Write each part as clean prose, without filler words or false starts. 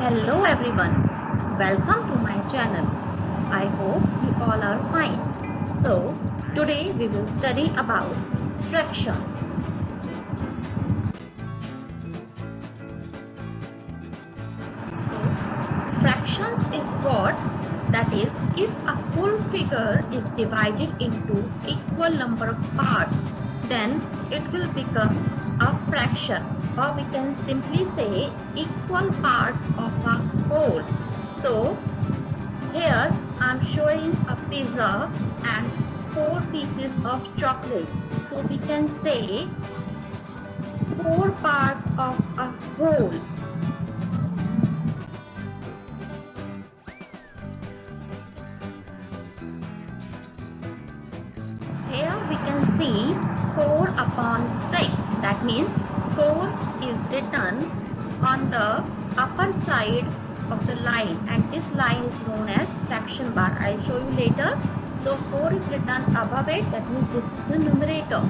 Hello everyone, welcome to my channel. I hope you all are fine. So, today we will study about fractions. So, fractions is what? That is, if a full figure is divided into equal number of parts, then it will become a fraction, or we can simply say equal parts of a whole. So here I am showing a pizza and 4 pieces of chocolate. So we can say 4 parts of a whole. Here we can see 4 upon 6. That means 4 is written on the upper side of the line, and this line is known as fraction bar. I'll show you later. So 4 is written above it, that means this is the numerator,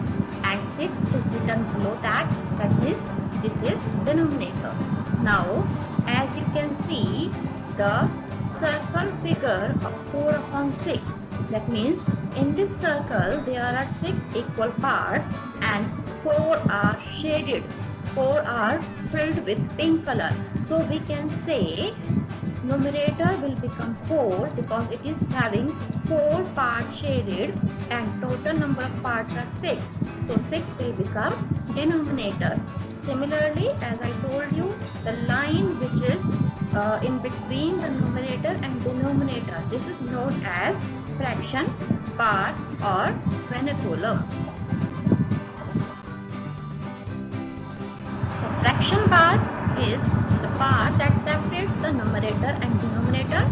and 6 is written below that, that means this is denominator. Now as you can see the circle figure of 4 upon 6, that means in this circle there are 6 equal parts and 4 are shaded. 4 are filled with pink color. So we can say numerator will become 4 because it is having 4 parts shaded and total number of parts are 6. So 6 will become denominator. Similarly, as I told you, the line which is in between the numerator and denominator, this is known as fraction bar or vernaculum. So fraction bar is the part that separates the numerator and denominator.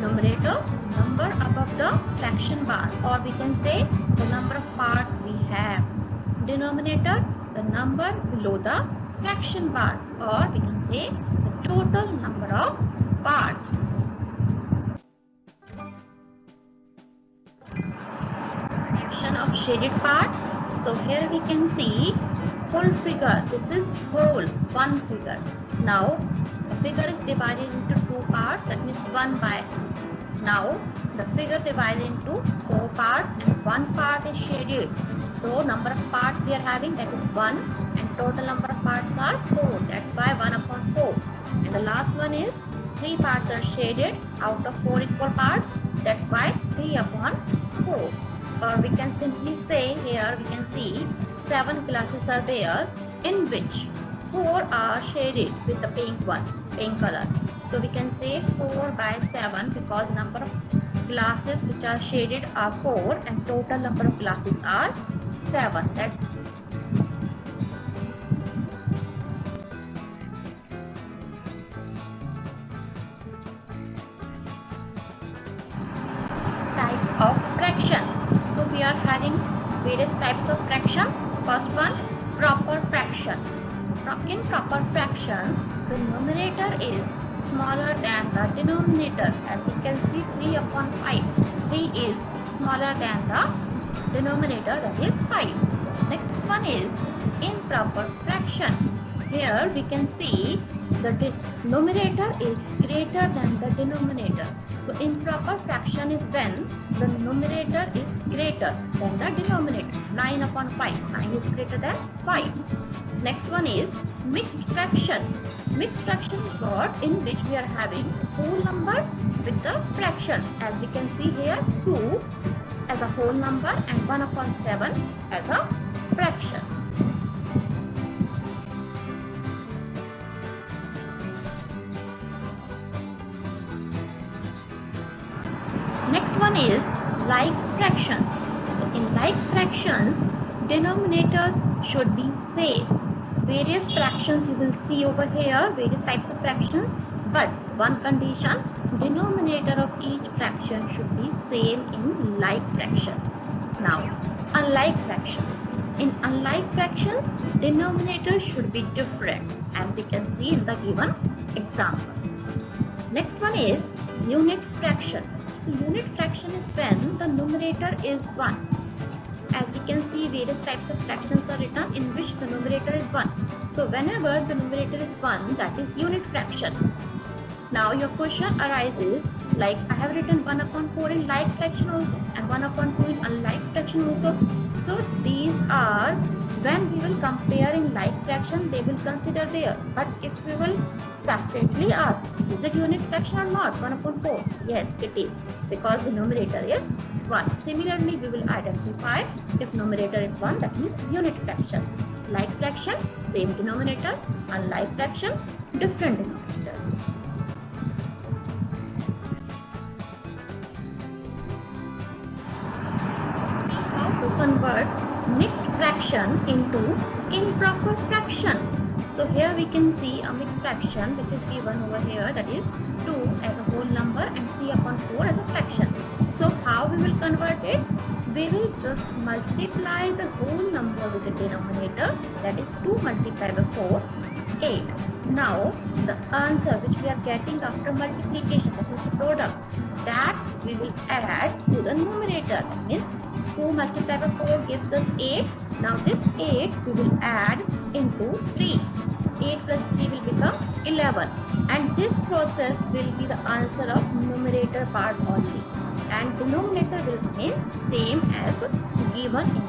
Numerator, number above the fraction bar, or we can say the number of parts we have. Denominator, the number below the fraction bar, or we can say the total number of parts. Fraction of shaded part. So here we can see full figure. This is whole, one figure. Now the figure is divided into 2 parts, that means 1 by. Now the figure divided into 4 parts and 1 part is shaded. So number of parts we are having, that is 1, and total number of parts are 4. That's why 1 upon 4. And the last one is 3 parts are shaded out of 4 equal parts. That's why 3 upon 4. Or we can simply say, here we can see 7 classes are there, in which 4 are shaded with the pink color. So we can say 4 by 7 because number of classes which are shaded are 4 and total number of classes are 7. That's types of fraction. So we are having various types of fraction. First one, proper fraction. In proper fraction, the numerator is smaller than the denominator. As we can see, 3 upon 5. 3 is smaller than the denominator, that is 5. Next one is improper fraction. Here we can see the numerator is greater than the denominator. So improper fraction is when the numerator is greater than the denominator. 9 upon 5. 9 is greater than 5. Next one is mixed fraction. Mixed fraction is what? In which we are having whole number with the fraction. As we can see here, 2 as a whole number and 1 upon 7 as a fraction. Next one is like fractions. So in like fractions, denominators should be same. Various fractions you will see over here, various types of fractions, but one condition, denominator of each fraction should be same in like fraction. Now unlike fractions. In unlike fractions, denominators should be different, and we can see in the given example. Next one is unit fraction. So unit fraction is when the numerator is 1. As we can see, various types of fractions are written in which the numerator is 1. So whenever the numerator is 1, that is unit fraction. Now your question arises, like I have written 1 upon 4 in like fraction also and 1 upon 2 in unlike fraction also. So these are, when we will compare in like fraction, they will consider there. But if we will separately ask, is it unit fraction or not, 1 upon 4? Yes, it is, because the numerator is 1. Similarly, we will identify if numerator is 1, that means unit fraction. Like fraction, same denominator. Unlike fraction, different denominators. See how to convert mixed fraction into improper fraction. So here we can see a mixed fraction which is given over here, that is 2 as a whole number and 3 upon 4 as a fraction. So how we will convert it? We will just multiply the whole number with the denominator, that is 2 multiplied by 4, 8. Now the answer which we are getting after multiplication, that is the product, that we will add to the numerator. That means 2 multiplied by 4 gives us 8. Now this 8 we will add into 3. 8 plus 3 will become 11. And this process will be the answer of numerator part only. And denominator will remain same as given in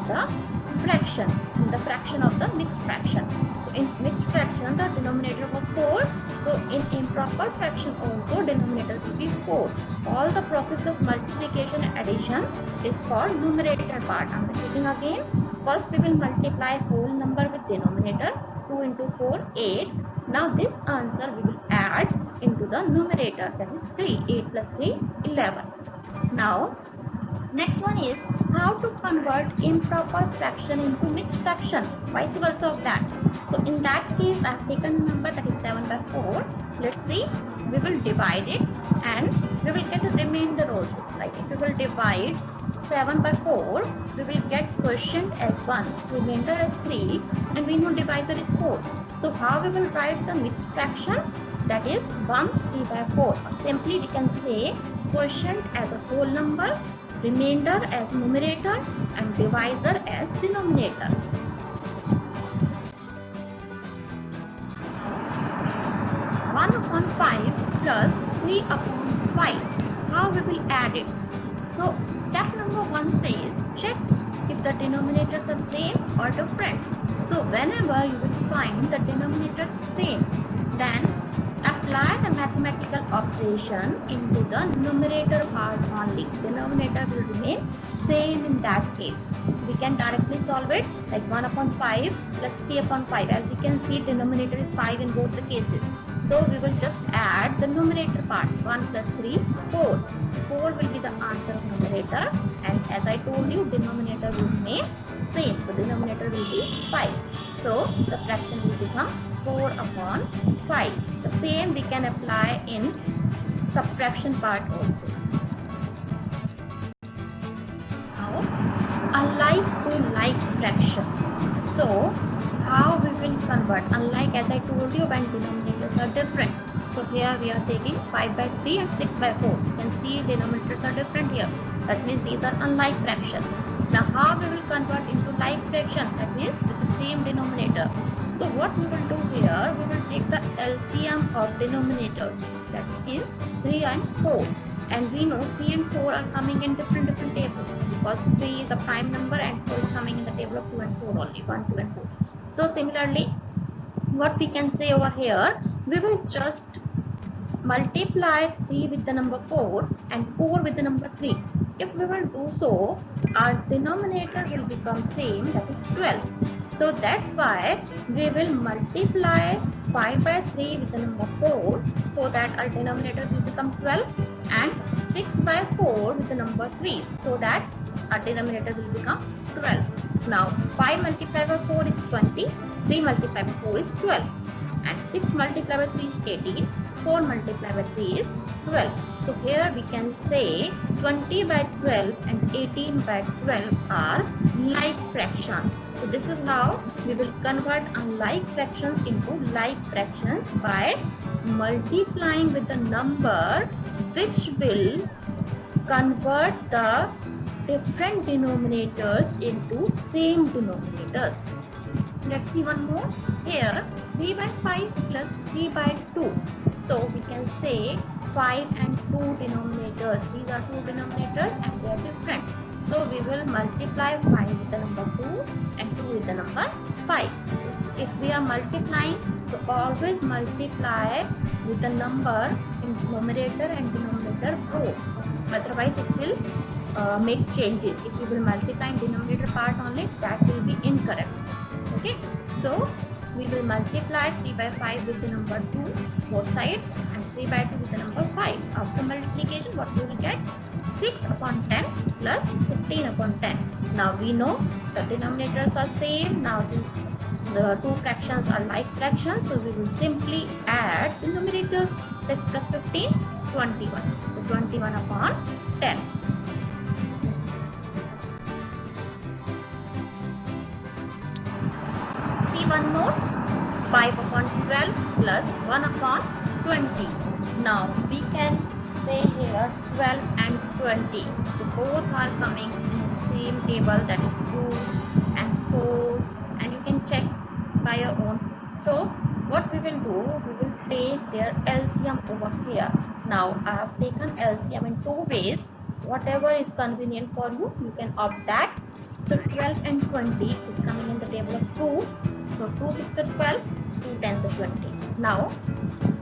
the fraction of the mixed fraction. So in mixed fraction the denominator was 4. So in improper fraction also denominator will be 4. All the process of multiplication and addition is for numerator part. I am repeating again. First we will multiply whole number with denominator. 2 into 4, 8. Now this answer we will add into the numerator, that is 3. 8 plus 3, 11. Now next one is how to convert improper fraction into mixed fraction, vice versa of that. So in that case I have taken a number that is 7 by 4. Let's see, we will divide it and we will get a remainder also. Like if we will divide 7 by 4, we will get quotient as 1, remainder as 3, and we know divisor is 4. So how we will write the mixed fraction? That is 1 3 by 4. Or simply we can say quotient as a whole number, remainder as numerator, and divisor as denominator. One upon 5 plus 3 upon 5. How we will add it? So step number 1 says check if the denominators are same or different. So whenever you will find the denominators same, then apply the mathematical operation into the numerator part only. Denominator will remain same in that case. We can directly solve it like 1 upon 5 plus 3 upon 5. As we can see, denominator is 5 in both the cases. So we will just add the numerator part. 1 plus 3, 4. 4 will be the answer of numerator, and as I told you, denominator will remain same. So denominator will be 5. So the fraction will become 4 upon 5. The same we can apply in subtraction part also. Now, unlike to like fraction. So how we will convert? Unlike, as I told you, when denominators are different. So here we are taking 5 by 3 and 6 by 4. You can see denominators are different here. That means these are unlike fraction. Now how we will convert into like fraction? That means with the same denominator. So what we will do here, we will take the LCM of denominators. That is 3 and 4. And we know 3 and 4 are coming in different tables. Because 3 is a prime number and 4 is coming in the table of 2 and 4 only. 1, 2 and 4. So similarly, what we can say over here, we will just multiply 3 with the number 4 and 4 with the number 3. If we will do so, our denominator will become same, that is 12. So that's why we will multiply 5 by 3 with the number 4, so that our denominator will become 12, and 6 by 4 with the number 3, so that our denominator will become 12. Now 5 multiplied by 4 is 20, 3 multiplied by 4 is 12, and 6 multiplied by 3 is 18, 4 multiplied by 3 is 12. So here we can say 20 by 12 and 18 by 12 are like fractions. So this is how we will convert unlike fractions into like fractions, by multiplying with the number which will convert the different denominators into same denominators. Let's see one more. Here 3 by 5 plus 3 by 2. So we can say 5 and 2 denominators. These are two denominators and they are different. So we will multiply 5 with the number 2 and 2 with the number 5. If we are multiplying, so always multiply with the number in numerator and denominator both. Otherwise it will make changes. If you will multiply in denominator part only, that will be incorrect. Okay, so we will multiply 3 by 5 with the number 2 both sides and 3 by 2 with the number 5. After multiplication, what we will get? 6 upon 10 plus 15 upon 10. Now we know the denominators are same. Now the two fractions are like fractions, so we will simply add the numerators. 6 plus 15, 21. So 21 upon 10. See one more. 5 upon 12 plus 1 upon 20. Now we can say here 12 and 20. So both are coming in the same table, that is 2 and 4, and you can check by your own. So what we will do, we will take their LCM over here. Now I have taken LCM in two ways. Whatever is convenient for you, you can opt that. So 12 and 20 is coming in the table of 2. So 2 6 are 12, 2 10s are 20. Now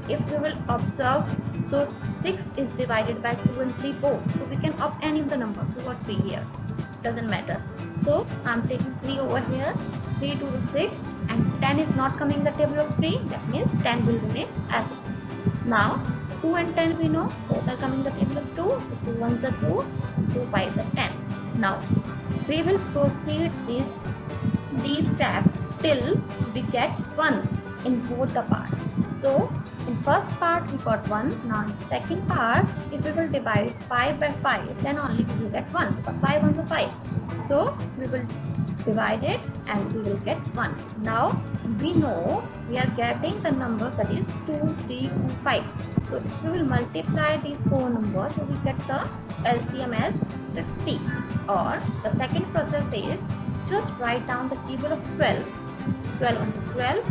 if we will observe, so 6 is divided by 2 and 3 both. So we can opt any of the number, 2 or 3 here. Doesn't matter. So I am taking 3 over here. 3 to the 6 and 10 is not coming in the table of 3. That means 10 will remain as it is. Now 2 and 10 we know both are coming in the table of 2. So 2 1s are 2, 2 5s are 10. Now we will proceed these steps till we get 1 in both the parts. So in first part we got 1. Now in second part, if we will divide 5 by 5, then only we will get 1, because 5 1s are 5. So we will divide it and we will get 1. Now we know we are getting the number that is 2 3 2 5. So if we will multiply these four numbers, we will get the LCM as 60. Or the second process is just write down the table of 12. 12 on 12,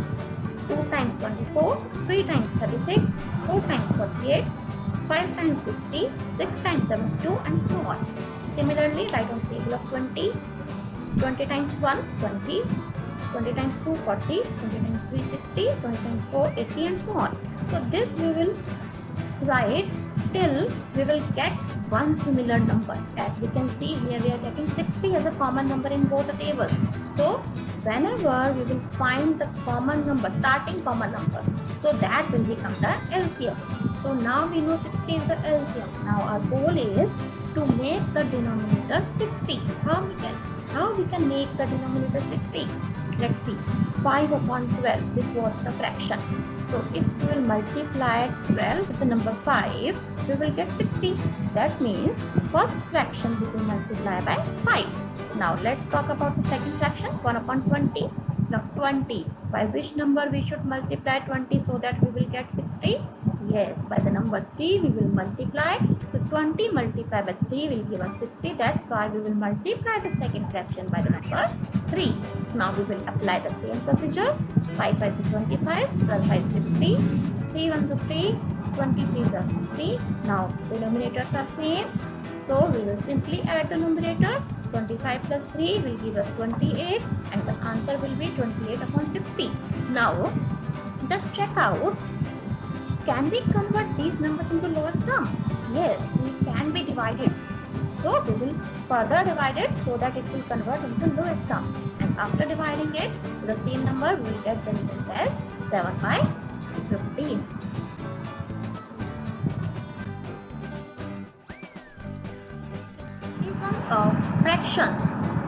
2 times 24, 3 times 36, 4 times 48, 5 times 60, 6 times 72, and so on. Similarly, write on table of 20, 20 times 1, 20, 20 times 2, 40, 20 times 3, 60, 20 times 4, 80, and so on. So this we will write till we will get one similar number. As we can see here, we are getting 60 as a common number in both the tables. So whenever we will find the common number, starting common number, so that will become the LCM. So now we know 60 is the LCM. Now our goal is to make the denominator 60. How we can make the denominator 60? Let's see. 5 upon 12, this was the fraction. So if we will multiply 12 with the number 5, we will get 60. That means first fraction we will multiply by 5. Now let's talk about the second fraction, 1 upon 20. Now 20, by which number we should multiply 20 so that we will get 60? Yes, by the number 3 we will multiply. So 20 multiplied by 3 will give us 60. That's why we will multiply the second fraction by the number 3. Now we will apply the same procedure. 5 5 is 25, plus 5 is 60, 3 1s are 3, 23 is 60. Now denominators are same. So we will simply add the numerators. 25 plus 3 will give us 28 and the answer will be 28 upon 60. Now just check out, can we convert these numbers into lowest term? Yes, it can be divided. So we will further divide it so that it will convert into lowest term. And after dividing it to the same number, we will get the result as 7 by 15. Fractions.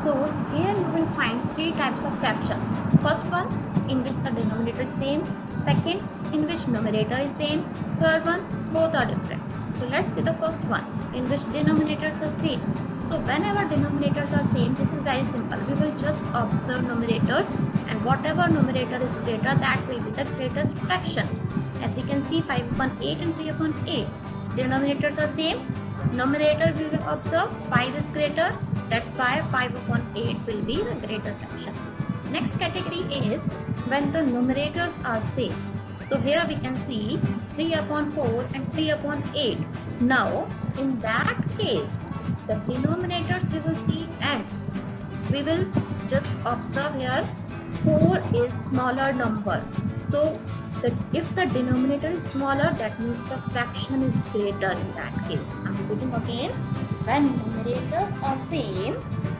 So here you will find three types of fractions. First one, in which the denominator is same. Second, in which numerator is same. Third one, both are different. So let's see the first one, in which denominators are same. So whenever denominators are same, this is very simple. We will just observe numerators, and whatever numerator is greater, that will be the greatest fraction. As we can see, 5 upon 8 and 3 upon 8. Denominators are same. Numerator we will observe 5 is greater, that's why 5 upon 8 will be the greater fraction. Next category is when the numerators are same. So here we can see 3 upon 4 and 3 upon 8. Now in that case, the denominators we will see, and we will just observe here 4 is smaller number. So if the denominator is smaller, that means the fraction is greater in that case. I'm repeating again. When numerators are same,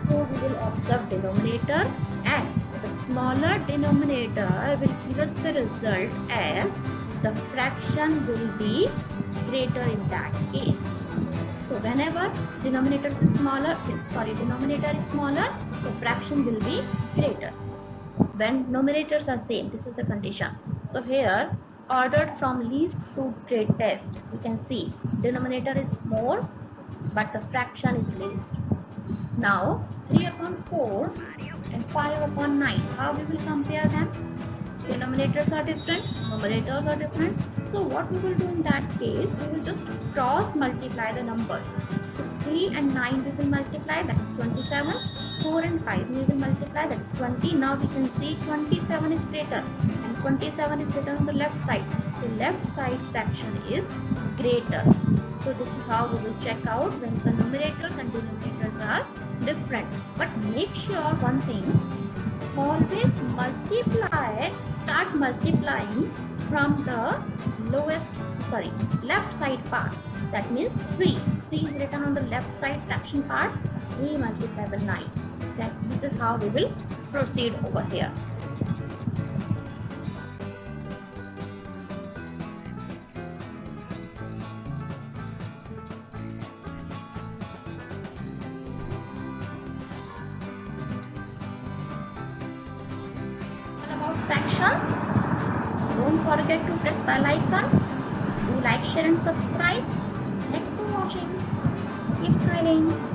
so we will observe denominator, and the smaller denominator will give us the result as the fraction will be greater in that case. So whenever denominator is smaller, the fraction will be greater. When numerators are same, this is the condition. So here, ordered from least to greatest, we can see denominator is more, but the fraction is least. Now 3 upon 4 and 5 upon 9, how we will compare them? Denominators are different, numerators are different. So what we will do in that case, we will just cross multiply the numbers. So 3 and 9 we will multiply, that is 27. 4 and 5 we will multiply, that is 20. Now we can see 27 is greater, and 27 is written on the left side. So left side fraction is greater. So this is how we will check out when the numerators and denominators are different. But make sure one thing, always start multiplying from the left side part. That means 3 is written on the left side fraction part. 3 multiplied by 9. This is how we will proceed over here. About fractions, don't forget to press bell icon. Do like, share and subscribe. Thanks for watching. Keep smiling.